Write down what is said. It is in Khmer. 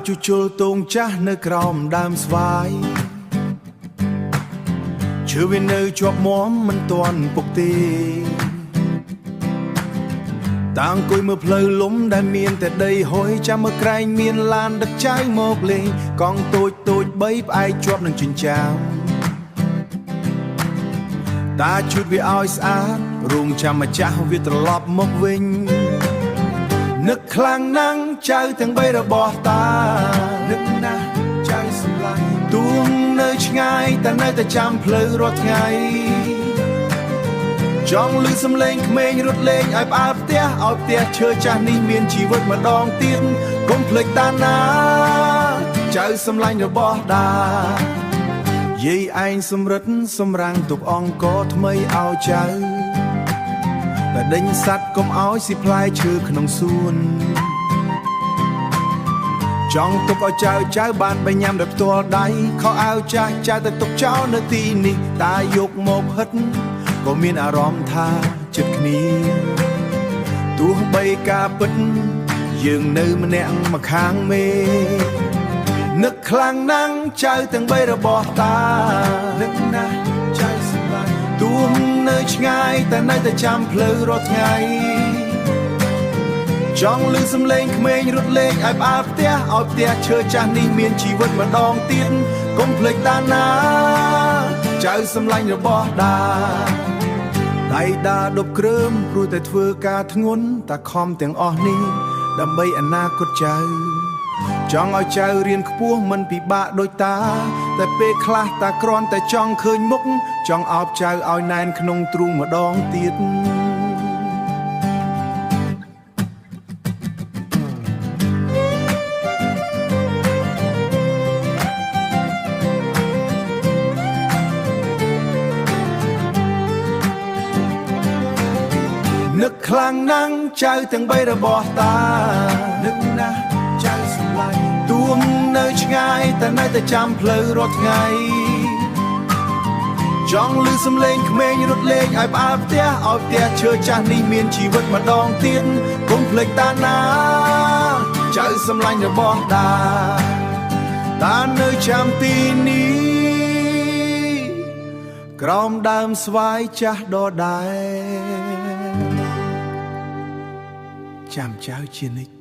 ជួជុលទងចាស់នៅក្រោមដើមស្វាយឈើវានៅជាប់មាំមិនទាន់ពុកទេតាំងអង្គុយមើលផ្លូវលំដែលមានតែដីហុយចាំមើលក្រែងមានឡានដឹកចៅមកលេងកង់តូចតូចបីផ្អែកជាប់នឹងជញ្ជាំងតាជូតវាឲ្យស្អាតរងចាំម្ចាស់វាត្រឡប់មកវិញនឹកខ្លាំងណាស់ចៅទាំងបីរបស់តានឹកណាស់ចៅសម្លាញ់ទួងនៅឆ្ងាយតែនៅតែចាំផ្លូវរាល់ថ្ងៃចង់ឮសំឡេងក្មេងរត់លេងឲ្យផ្អើលផ្ទះឈើចាស់នេះមានជីវិតម្ដងទៀតកុំភ្លេចតាណាចៅសម្លាញ់របស់តាយាយឯងសម្រិតសម្រាំងទុកអង្គថ្មីឲ្យចៅតែដេញសัตว์កុំឲ្យស៊ីផ្លែឈើក្នុងសួនចង់ទុកឲ្យចៅបានបញ៉ាំដោយផ្ទាល់ដៃខោអាវចាស់ចៅតែទុកចោលនៅទីនេះតាយកមកហិតក៏មានអារម្មណ៍ថាចិត្តគ្នាទោះបីការពិតយើងនៅម្នាក់ម្ខាងមេនឹកខ្លាំងណាស់ចៅទាំងបីរបស់តានឹកណាស់ចៅសម្លាញ់ទួងនៅឆ្ងាយតែនៅតែចាំផ្លូវរាល់ថ្ងៃចង់ឮសំឡេងក្មេងរត់លេងឲ្យផ្អើលផ្ទះឈើចាស់នេះមានជីវិតម្ដងទៀតកុំភ្លេចតាណាចៅសម្លាញ់របស់តាដៃតាដប់គ្រើមព្រោះតែធ្វើការធ្ងន់តាខំទាំងអស់នេះដើម្បីអនាគតចៅចង់ឲ្យចៅរៀនខ្ពស់មិនពិបាកដូចតាតែពេលខ្លះតាគ្រាន់តែចង់ឃើញមុខចង់អោបចៅឲ្យណែនក្នុងទ្រូងម្ដងទៀតនឹកខ្លាំងណាស់ចៅទាំងបីរបស់តានឹកណាស់ចៅសម្លាញ់ទួងនៅឆ្ងាយតែនៅតែចាំផ្លូវរាល់ថ្ងៃចង់ឮសំឡេងក្មេងរត់លេងឲ្យផ្អើលផ្ទះឈើចាស់នេះមានជីវិតម្ដងទៀតកុំភ្លេចតាណាចៅសម្លាញ់របស់តានៅចាំទីនេះក្រោមដើមស្វាយចាស់ដដែលចាំចៅជានិច្ច